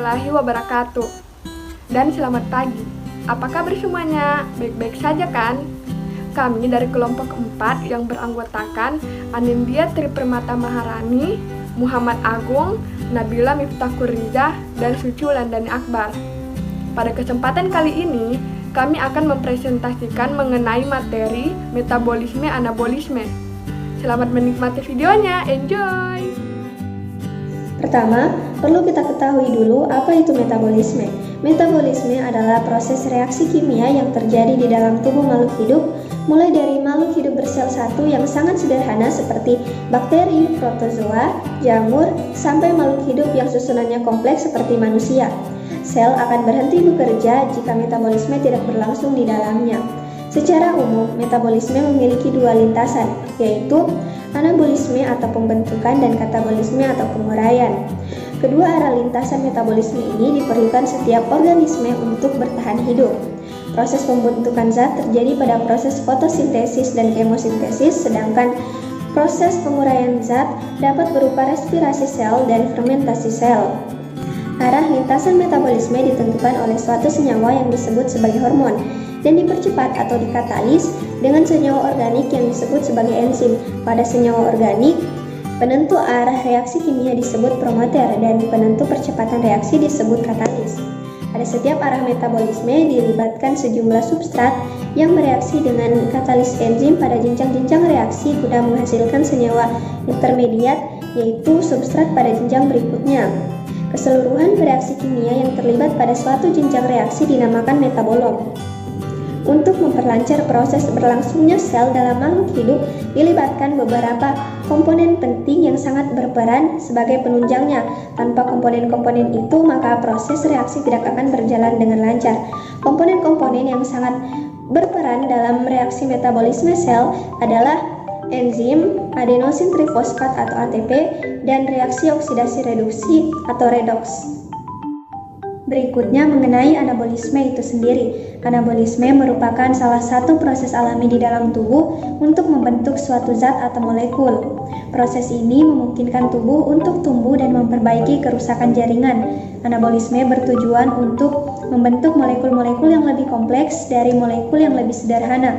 warahmatullahi wabarakatuh. Dan selamat pagi. Apa kabar semuanya? Baik-baik saja kan? Kami dari kelompok 4 yang beranggotakan Anindya Tripermata Maharani, Muhammad Agung, Nabila Miftahuriza, dan Suci Wulandani Akbar. Pada kesempatan kali ini, kami akan mempresentasikan mengenai materi metabolisme anabolisme. Selamat menikmati videonya, enjoy! Pertama, perlu kita ketahui dulu apa itu metabolisme. Metabolisme adalah proses reaksi kimia yang terjadi di dalam tubuh makhluk hidup, mulai dari makhluk hidup bersel satu yang sangat sederhana seperti bakteri, protozoa, jamur, sampai makhluk hidup yang susunannya kompleks seperti manusia. Sel akan berhenti bekerja jika metabolisme tidak berlangsung di dalamnya. Secara umum, metabolisme memiliki dua lintasan, yaitu anabolisme atau pembentukan dan katabolisme atau penguraian. Kedua arah lintasan metabolisme ini diperlukan setiap organisme untuk bertahan hidup. Proses pembentukan zat terjadi pada proses fotosintesis dan kemosintesis, sedangkan proses penguraian zat dapat berupa respirasi sel dan fermentasi sel. Arah lintasan metabolisme ditentukan oleh suatu senyawa yang disebut sebagai hormon dan dipercepat atau dikatalis dengan senyawa organik yang disebut sebagai enzim. Pada senyawa organik, penentu arah reaksi kimia disebut promoter dan penentu percepatan reaksi disebut katalis. Pada setiap arah metabolisme dilibatkan sejumlah substrat yang bereaksi dengan katalis enzim pada jenjang-jenjang reaksi guna menghasilkan senyawa intermediat, yaitu substrat pada jenjang berikutnya. Keseluruhan reaksi kimia yang terlibat pada suatu jenjang reaksi dinamakan metabolom. Untuk memperlancar proses berlangsungnya sel dalam makhluk hidup, dilibatkan beberapa komponen penting yang sangat berperan sebagai penunjangnya. Tanpa komponen-komponen itu, maka proses reaksi tidak akan berjalan dengan lancar. Komponen-komponen yang sangat berperan dalam reaksi metabolisme sel adalah enzim, adenosin trifosfat atau ATP, dan reaksi oksidasi reduksi atau redoks. Berikutnya mengenai anabolisme itu sendiri. Anabolisme merupakan salah satu proses alami di dalam tubuh untuk membentuk suatu zat atau molekul. Proses ini memungkinkan tubuh untuk tumbuh dan memperbaiki kerusakan jaringan. Anabolisme bertujuan untuk membentuk molekul-molekul yang lebih kompleks dari molekul yang lebih sederhana.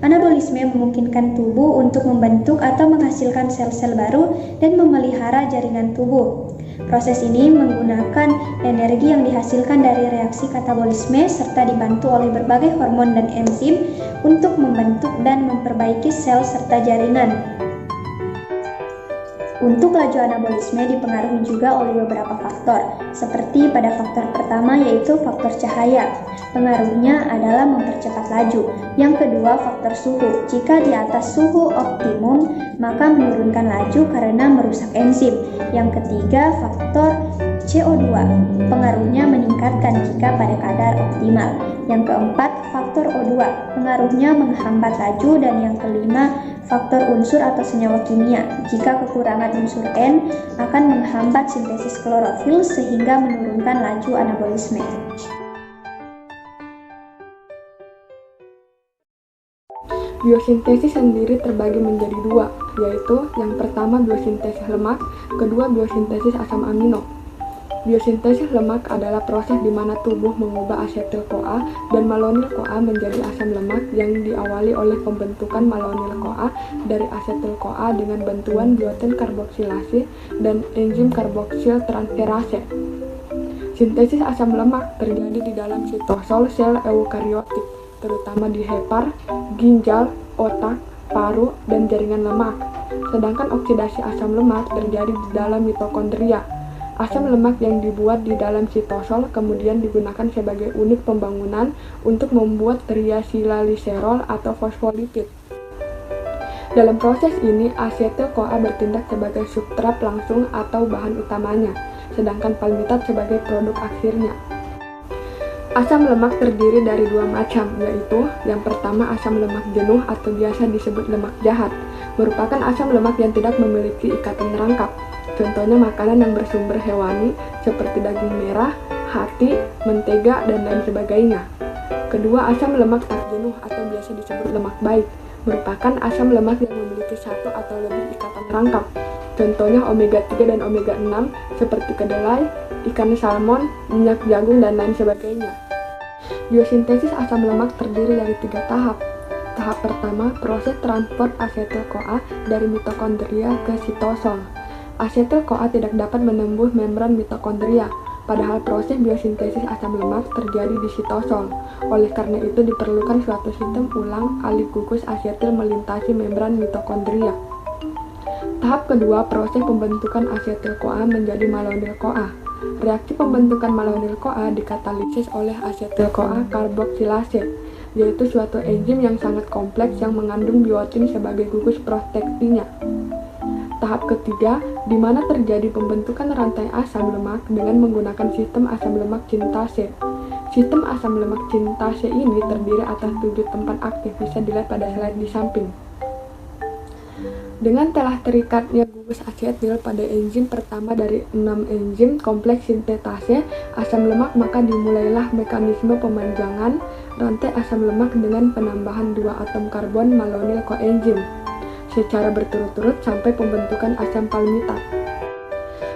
Anabolisme memungkinkan tubuh untuk membentuk atau menghasilkan sel-sel baru dan memelihara jaringan tubuh. Proses ini menggunakan energi yang dihasilkan dari reaksi katabolisme serta dibantu oleh berbagai hormon dan enzim untuk membentuk dan memperbaiki sel serta jaringan. Untuk laju anabolisme dipengaruhi juga oleh beberapa faktor, seperti pada faktor pertama yaitu faktor cahaya. Pengaruhnya adalah mempercepat laju. Yang kedua, faktor suhu. Jika di atas suhu optimum, maka menurunkan laju karena merusak enzim. Yang ketiga, faktor CO2. Pengaruhnya meningkatkan jika pada kadar optimal. Yang keempat, faktor O2. Pengaruhnya menghambat laju. Dan yang kelima, faktor unsur atau senyawa kimia. Jika kekurangan unsur N akan menghambat sintesis klorofil sehingga menurunkan laju anabolisme. Biosintesis sendiri terbagi menjadi dua, yaitu yang pertama biosintesis lemak, kedua biosintesis asam amino. Biosintesis lemak adalah proses di mana tubuh mengubah asetil-CoA dan malonyl-CoA menjadi asam lemak yang diawali oleh pembentukan malonyl-CoA dari asetil-CoA dengan bantuan biotin karboksilase dan enzim karboksil transferase. Sintesis asam lemak terjadi di dalam sitosol sel eukariotik, terutama di hepar, ginjal, otak, paru, dan jaringan lemak. Sedangkan oksidasi asam lemak terjadi di dalam mitokondria. Asam lemak yang dibuat di dalam sitosol kemudian digunakan sebagai unit pembangunan untuk membuat triacylglycerol atau fosfolipid. Dalam proses ini, asetil-CoA bertindak sebagai substrat langsung atau bahan utamanya, sedangkan palmitat sebagai produk akhirnya. Asam lemak terdiri dari dua macam, yaitu yang pertama asam lemak jenuh atau biasa disebut lemak jahat, merupakan asam lemak yang tidak memiliki ikatan rangkap. Contohnya makanan yang bersumber hewani seperti daging merah, hati, mentega, dan lain sebagainya. Kedua, asam lemak tak jenuh atau biasa disebut lemak baik, merupakan asam lemak yang memiliki satu atau lebih ikatan rangkap. Contohnya omega 3 dan omega 6 seperti kedelai, ikan salmon, minyak jagung, dan lain sebagainya. Biosintesis asam lemak terdiri dari 3 tahap. Tahap pertama, proses transport asetil-CoA dari mitokondria ke sitosol. Asetil-CoA tidak dapat menembus membran mitokondria, padahal proses biosintesis asam lemak terjadi di sitosol. Oleh karena itu diperlukan suatu sistem ulang alih gugus asetil melintasi membran mitokondria. Tahap kedua, proses pembentukan asetil-CoA menjadi malonyl-CoA. Reaksi pembentukan malonyl-CoA dikatalisis oleh asetil-CoA karboksilase, yaitu suatu enzim yang sangat kompleks yang mengandung biotin sebagai gugus proteksinya. Tahap ketiga, di mana terjadi pembentukan rantai asam lemak dengan menggunakan sistem asam lemak sintase. Sistem asam lemak sintase ini terdiri atas 7 tempat aktif, bisa dilihat pada slide di samping. Dengan telah terikatnya gugus asetil pada enzim pertama dari 6 enzim kompleks sintetase asam lemak, maka dimulailah mekanisme pemanjangan rantai asam lemak dengan penambahan 2 atom karbon malonyl koenzim secara berturut-turut sampai pembentukan asam palmitat.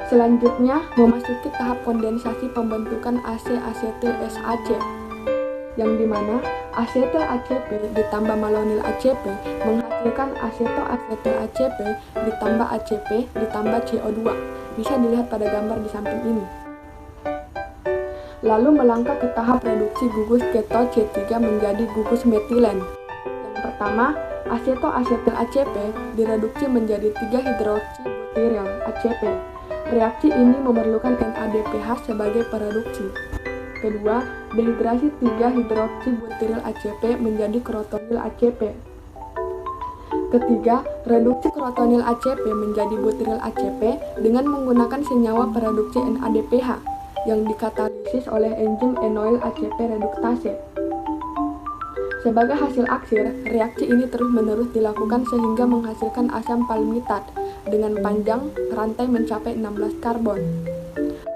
Selanjutnya, memasuki tahap kondensasi pembentukan AC-asetil SAC, yang dimana asetil ACP ditambah malonyl ACP menghasilkan aseto-asetil ACP ditambah ACP ditambah CO2. Bisa dilihat pada gambar di samping ini. Lalu melangkah ke tahap reduksi gugus keto C3 menjadi gugus metilen. Yang pertama, aseto-asetil ACP direduksi menjadi 3-hidroksibutiril ACP. Reaksi ini memerlukan NADPH sebagai pereduksi. Kedua, dehidrasi 3-hidroksibutiril ACP menjadi krotonil ACP. Ketiga, reduksi krotonil ACP menjadi butiril ACP dengan menggunakan senyawa pereduksi NADPH yang dikatalisis oleh enzim enoil ACP reduktase. Sebagai hasil akhir, reaksi ini terus-menerus dilakukan sehingga menghasilkan asam palmitat dengan panjang rantai mencapai 16 karbon.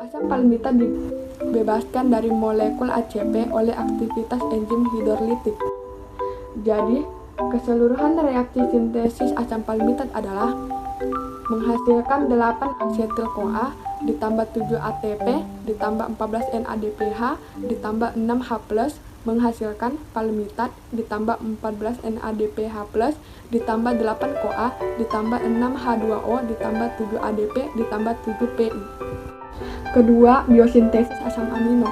Asam palmitat dibebaskan dari molekul ACP oleh aktivitas enzim hidrolitik. Jadi, keseluruhan reaksi sintesis asam palmitat adalah menghasilkan 8 asetil-CoA ditambah 7 ATP ditambah 14 NADPH ditambah 6 H+, menghasilkan palmitat ditambah 14 NADPH+, ditambah 8 CoA ditambah 6 H2O ditambah 7 ADP ditambah 7 PI. Kedua, biosintesis asam amino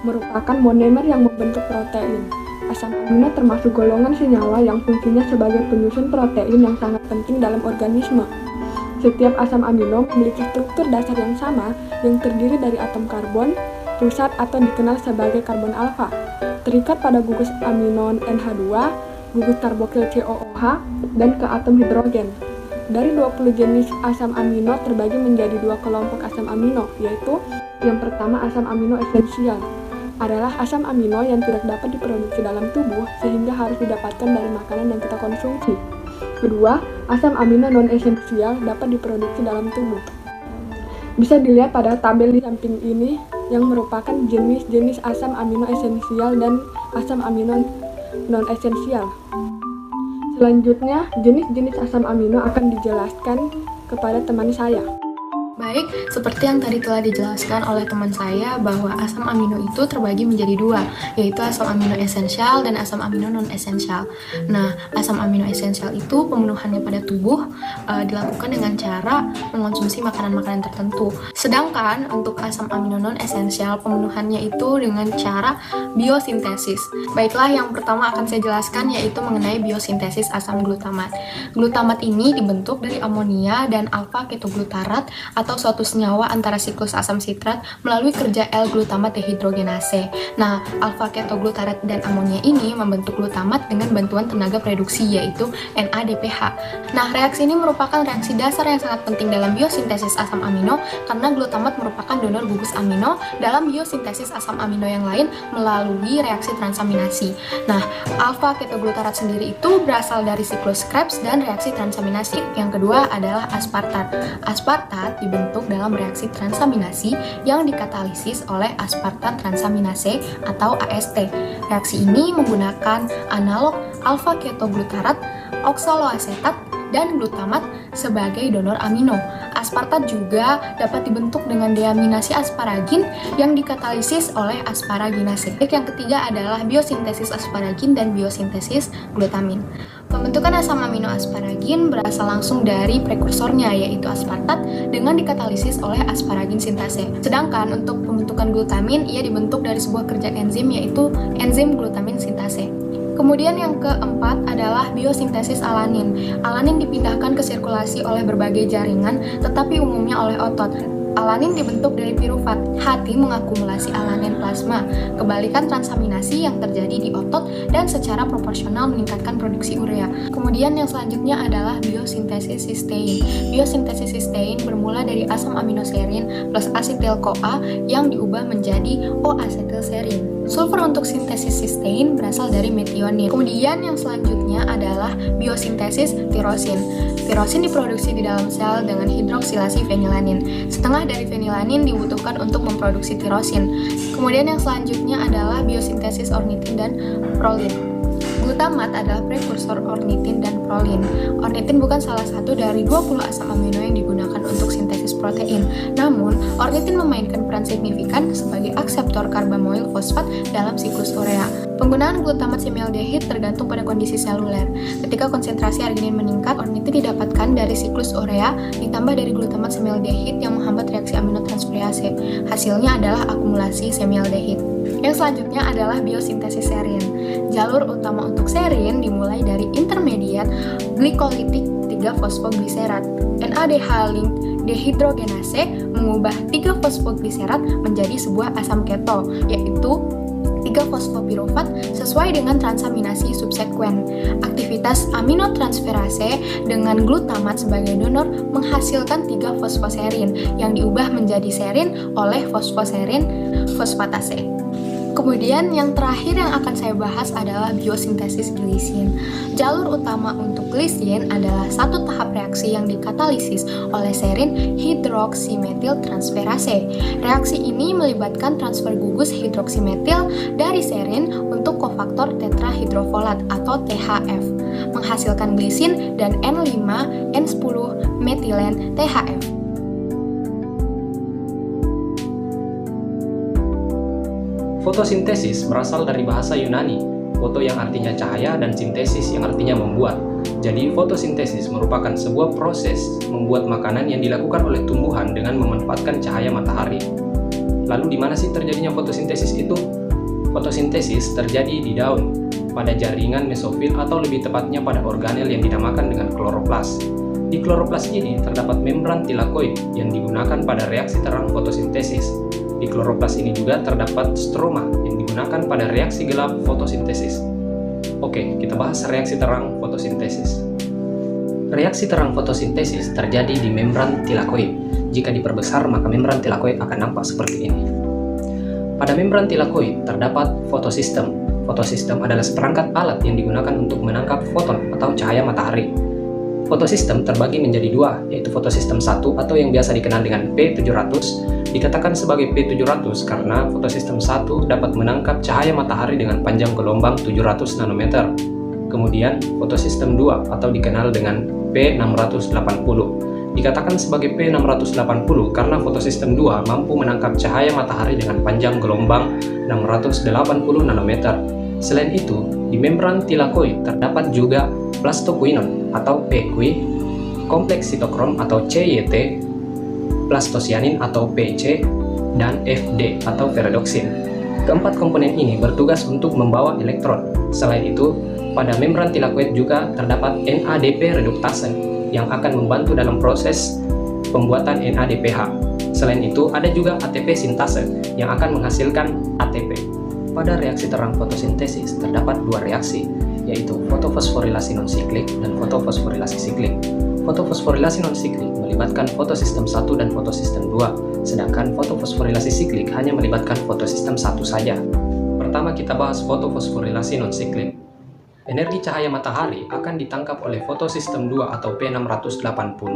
merupakan monomer yang membentuk protein. Asam amino termasuk golongan senyawa yang fungsinya sebagai penyusun protein yang sangat penting dalam organisme. Setiap asam amino memiliki struktur dasar yang sama yang terdiri dari atom karbon pusat atau dikenal sebagai karbon alfa, terikat pada gugus amino NH2, gugus karboksil COOH, dan ke atom hidrogen. Dari 20 jenis asam amino terbagi menjadi 2 kelompok asam amino, yaitu yang pertama asam amino esensial adalah asam amino yang tidak dapat diproduksi dalam tubuh sehingga harus didapatkan dari makanan yang kita konsumsi. Kedua, asam amino non-esensial dapat diproduksi dalam tubuh. Bisa dilihat pada tabel di samping ini yang merupakan jenis-jenis asam amino esensial dan asam amino non-esensial. Selanjutnya, jenis-jenis asam amino akan dijelaskan kepada teman saya. Baik, seperti yang tadi telah dijelaskan oleh teman saya bahwa asam amino itu terbagi menjadi 2, yaitu asam amino esensial dan asam amino non-esensial. Nah, asam amino esensial itu pemenuhannya pada tubuh dilakukan dengan cara mengonsumsi makanan-makanan tertentu. Sedangkan untuk asam amino non-esensial pemenuhannya itu dengan cara biosintesis. Baiklah, yang pertama akan saya jelaskan yaitu mengenai biosintesis asam glutamat. Glutamat ini dibentuk dari amonia dan alfa ketoglutarat atau suatu senyawa antara siklus asam sitrat melalui kerja L-glutamat dehidrogenase. Nah, alfa ketoglutarat dan amonia ini membentuk glutamat dengan bantuan tenaga produksi yaitu NADPH. Nah, reaksi ini merupakan reaksi dasar yang sangat penting dalam biosintesis asam amino karena glutamat merupakan donor gugus amino dalam biosintesis asam amino yang lain melalui reaksi transaminasi. Nah, alfa ketoglutarat sendiri itu berasal dari siklus Krebs dan reaksi transaminasi. Yang kedua adalah aspartat. Aspartat dibentuk dalam reaksi transaminasi yang dikatalisis oleh aspartat transaminase atau AST. Reaksi ini menggunakan analog alfa ketoglutarat, oksaloasetat, dan glutamat sebagai donor amino. Aspartat juga dapat dibentuk dengan deaminasi asparagin yang dikatalisis oleh asparaginase. Yang ketiga adalah biosintesis asparagin dan biosintesis glutamin. Pembentukan asam amino asparagin berasal langsung dari prekursornya, yaitu aspartat, dengan dikatalisis oleh asparagin sintase. Sedangkan untuk pembentukan glutamin, ia dibentuk dari sebuah kerja enzim, yaitu enzim glutamin sintase. Kemudian yang keempat adalah biosintesis alanin. Alanin dipindahkan ke sirkulasi oleh berbagai jaringan, tetapi umumnya oleh otot. Alanin dibentuk dari pirufat. Hati mengakumulasi alanin plasma. Kebalikan transaminasi yang terjadi di otot dan secara proporsional meningkatkan produksi urea. Kemudian yang selanjutnya adalah biosintesis sistein. Biosintesis sistein bermula dari asam aminoserin plus asetil-CoA yang diubah menjadi O-asetilserin. Sulfur untuk sintesis sistein berasal dari metionin. Kemudian yang selanjutnya adalah biosintesis tirosin. Tirosin diproduksi di dalam sel dengan hidroksilasi fenilanin. Setengah dari fenilanin dibutuhkan untuk memproduksi tirosin. Kemudian yang selanjutnya adalah biosintesis ornitin dan prolin. Glutamat adalah prekursor ornitin dan prolin. Ornitin bukan salah satu dari 20 asam amino yang digunakan untuk sintesis protein. Namun, ornitin memainkan peran signifikan sebagai akseptor karbamoil fosfat dalam siklus urea. Penggunaan glutamat semialdehid tergantung pada kondisi seluler. Ketika konsentrasi arginin meningkat, ornitin didapatkan dari siklus urea ditambah dari glutamat semialdehid yang menghambat reaksi aminotransferase. Hasilnya adalah akumulasi semialdehid. Yang selanjutnya adalah biosintesis serin. Jalur utama untuk serin dimulai dari intermediat glikolitik 3-fosfogliserat. NADH link dehidrogenase mengubah 3-fosfogliserat menjadi sebuah asam keto, yaitu 3-fosfopirufat sesuai dengan transaminasi subsekuen. Aktivitas aminotransferase dengan glutamat sebagai donor menghasilkan 3-fosfoserin yang diubah menjadi serin oleh fosfoserin fosfatase. Kemudian yang terakhir yang akan saya bahas adalah biosintesis glisin. Jalur utama untuk glisin adalah satu tahap reaksi yang dikatalisis oleh serin hidroksimetil transferase. Reaksi ini melibatkan transfer gugus hidroksimetil dari serin untuk kofaktor tetrahidrofolat atau THF, menghasilkan glisin dan N5-N10 metilen THF. Fotosintesis berasal dari bahasa Yunani, foto yang artinya cahaya dan sintesis yang artinya membuat. Jadi fotosintesis merupakan sebuah proses membuat makanan yang dilakukan oleh tumbuhan dengan memanfaatkan cahaya matahari. Lalu di mana sih terjadinya fotosintesis itu? Fotosintesis terjadi di daun, pada jaringan mesofil atau lebih tepatnya pada organel yang dinamakan dengan kloroplas. Di kloroplas ini terdapat membran tilakoid yang digunakan pada reaksi terang fotosintesis. Di kloroplas ini juga terdapat stroma yang digunakan pada reaksi gelap fotosintesis. Oke, kita bahas reaksi terang fotosintesis. Reaksi terang fotosintesis terjadi di membran tilakoid. Jika diperbesar, maka membran tilakoid akan nampak seperti ini. Pada membran tilakoid terdapat fotosistem. Fotosistem adalah seperangkat alat yang digunakan untuk menangkap foton atau cahaya matahari. Fotosistem terbagi menjadi dua, yaitu fotosistem 1 atau yang biasa dikenal dengan P700. Dikatakan sebagai P700 karena fotosistem 1 dapat menangkap cahaya matahari dengan panjang gelombang 700 nanometer. Kemudian fotosistem 2 atau dikenal dengan P680. Dikatakan sebagai P680 karena fotosistem 2 mampu menangkap cahaya matahari dengan panjang gelombang 680 nanometer. Selain itu, di membran tilakoid terdapat juga plastoquinon atau PQ, kompleks sitokrom atau CYT, plastosianin atau PC, dan FD atau ferredoxin. Keempat komponen ini bertugas untuk membawa elektron. Selain itu, pada membran tilakoid juga terdapat NADP reduktase yang akan membantu dalam proses pembuatan NADPH. Selain itu, ada juga ATP sintase yang akan menghasilkan ATP. Pada reaksi terang fotosintesis terdapat dua reaksi, yaitu fotofosforilasi non-siklik dan fotofosforilasi siklik. Fotofosforilasi non-siklik melibatkan fotosistem 1 dan fotosistem 2, sedangkan fotofosforilasi siklik hanya melibatkan fotosistem 1 saja. Pertama kita bahas fotofosforilasi non-siklik. Energi cahaya matahari akan ditangkap oleh fotosistem 2 atau P680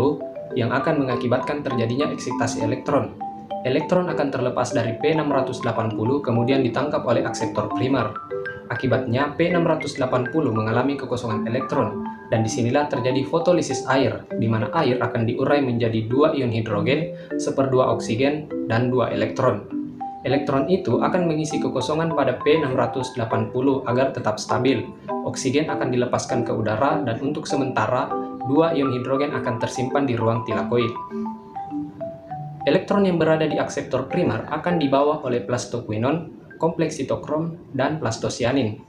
yang akan mengakibatkan terjadinya eksitasi elektron. Elektron akan terlepas dari P680 kemudian ditangkap oleh akseptor primer. Akibatnya P680 mengalami kekosongan elektron Dan disinilah terjadi fotolisis air, di mana air akan diurai menjadi 2 ion hidrogen, 1/2 oksigen, dan 2 elektron. Elektron itu akan mengisi kekosongan pada P680 agar tetap stabil. Oksigen akan dilepaskan ke udara dan untuk sementara 2 ion hidrogen akan tersimpan di ruang tilakoid. Elektron yang berada di akseptor primer akan dibawa oleh plastoquinon, kompleks sitokrom, dan plastosianin.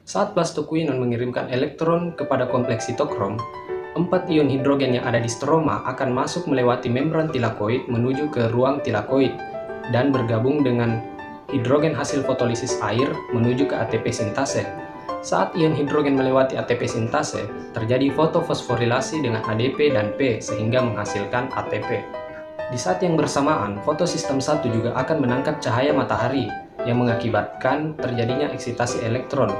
Saat plastoquinon mengirimkan elektron kepada kompleks sitokrom, 4 ion hidrogen yang ada di stroma akan masuk melewati membran tilakoid menuju ke ruang tilakoid dan bergabung dengan hidrogen hasil fotolisis air menuju ke ATP sintase. Saat ion hidrogen melewati ATP sintase, terjadi fotofosforilasi dengan ADP dan P sehingga menghasilkan ATP. Di saat yang bersamaan, fotosistem 1 juga akan menangkap cahaya matahari yang mengakibatkan terjadinya eksitasi elektron.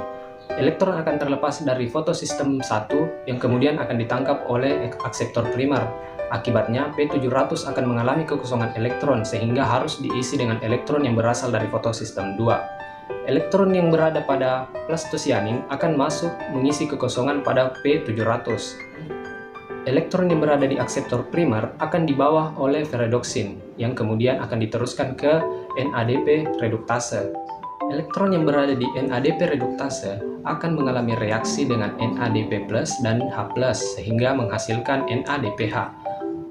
Elektron akan terlepas dari fotosistem 1 yang kemudian akan ditangkap oleh akseptor primer. Akibatnya, P700 akan mengalami kekosongan elektron sehingga harus diisi dengan elektron yang berasal dari fotosistem 2. Elektron yang berada pada plastosianin akan masuk mengisi kekosongan pada P700. Elektron yang berada di akseptor primer akan dibawa oleh ferredoxin yang kemudian akan diteruskan ke NADP reduktase. Elektron yang berada di NADP reduktase akan mengalami reaksi dengan NADP+ dan H+ sehingga menghasilkan NADPH.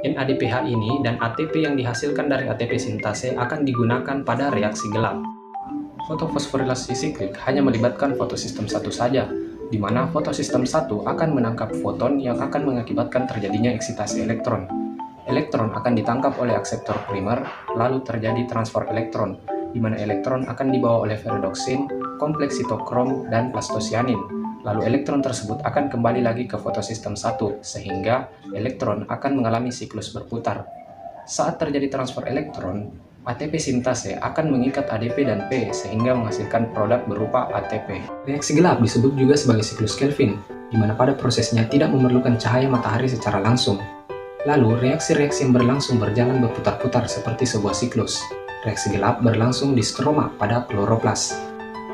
NADPH ini dan ATP yang dihasilkan dari ATP sintase akan digunakan pada reaksi gelap. Fotofosforilasi siklik hanya melibatkan fotosistem 1 saja, di mana fotosistem 1 akan menangkap foton yang akan mengakibatkan terjadinya eksitasi elektron. Elektron akan ditangkap oleh akseptor primer, lalu terjadi transfer elektron, di mana elektron akan dibawa oleh ferredoxin, kompleks sitokrom, dan plastosianin. Lalu elektron tersebut akan kembali lagi ke fotosistem 1, sehingga elektron akan mengalami siklus berputar. Saat terjadi transfer elektron, ATP sintase akan mengikat ADP dan P sehingga menghasilkan produk berupa ATP. Reaksi gelap disebut juga sebagai siklus Kelvin, di mana pada prosesnya tidak memerlukan cahaya matahari secara langsung. Lalu, reaksi-reaksi yang berlangsung berjalan berputar-putar seperti sebuah siklus. Reaksi gelap berlangsung di stroma pada kloroplas.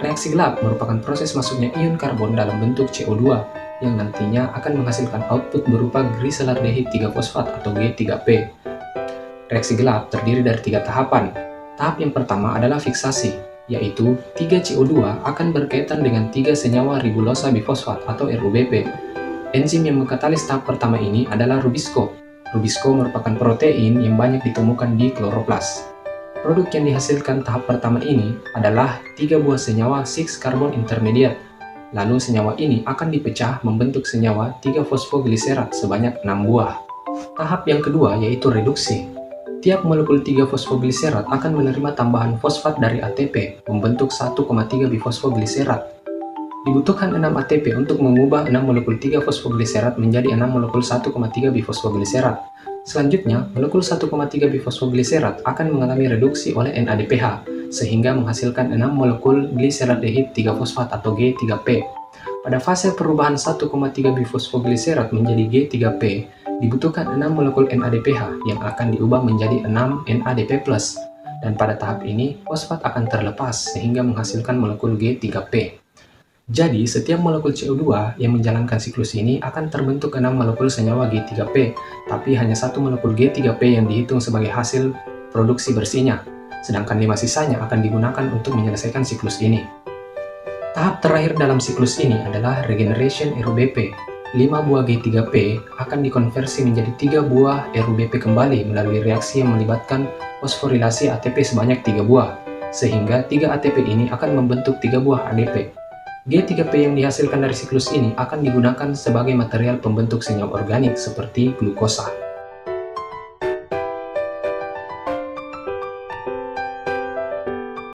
Reaksi gelap merupakan proses masuknya ion karbon dalam bentuk CO2 yang nantinya akan menghasilkan output berupa griselardehid 3-fosfat atau G3P. Reaksi gelap terdiri dari 3 tahapan. Tahap yang pertama adalah fiksasi, yaitu 3CO2 akan berkaitan dengan 3 senyawa ribulosa bifosfat atau RUBP. Enzim yang mengkatalis tahap pertama ini adalah rubisco. Rubisco merupakan protein yang banyak ditemukan di kloroplas. Produk yang dihasilkan tahap pertama ini adalah 3 buah senyawa 6-carbon intermediate. Lalu senyawa ini akan dipecah membentuk senyawa 3-fosfogliserat sebanyak 6 buah. Tahap yang kedua yaitu reduksi. Tiap molekul 3-fosfogliserat akan menerima tambahan fosfat dari ATP membentuk 1,3 bifosfogliserat. Dibutuhkan 6 ATP untuk mengubah 6 molekul 3-fosfogliserat menjadi 6 molekul 1,3 bifosfogliserat. Selanjutnya, molekul 1,3 bifosfogliserat akan mengalami reduksi oleh NADPH sehingga menghasilkan 6 molekul gliseraldehid 3-fosfat atau G3P. Pada fase perubahan 1,3 bifosfogliserat menjadi G3P, dibutuhkan 6 molekul NADPH yang akan diubah menjadi 6 NADP+, dan pada tahap ini fosfat akan terlepas sehingga menghasilkan molekul G3P. Jadi, setiap molekul CO2 yang menjalankan siklus ini akan terbentuk 6 molekul senyawa G3P, tapi hanya 1 molekul G3P yang dihitung sebagai hasil produksi bersihnya, sedangkan 5 sisanya akan digunakan untuk menyelesaikan siklus ini. Tahap terakhir dalam siklus ini adalah regeneration RUBP. 5 buah G3P akan dikonversi menjadi 3 buah RUBP kembali melalui reaksi yang melibatkan fosforilasi ATP sebanyak 3 buah, sehingga 3 ATP ini akan membentuk 3 buah ADP. G3P yang dihasilkan dari siklus ini akan digunakan sebagai material pembentuk senyawa organik seperti glukosa.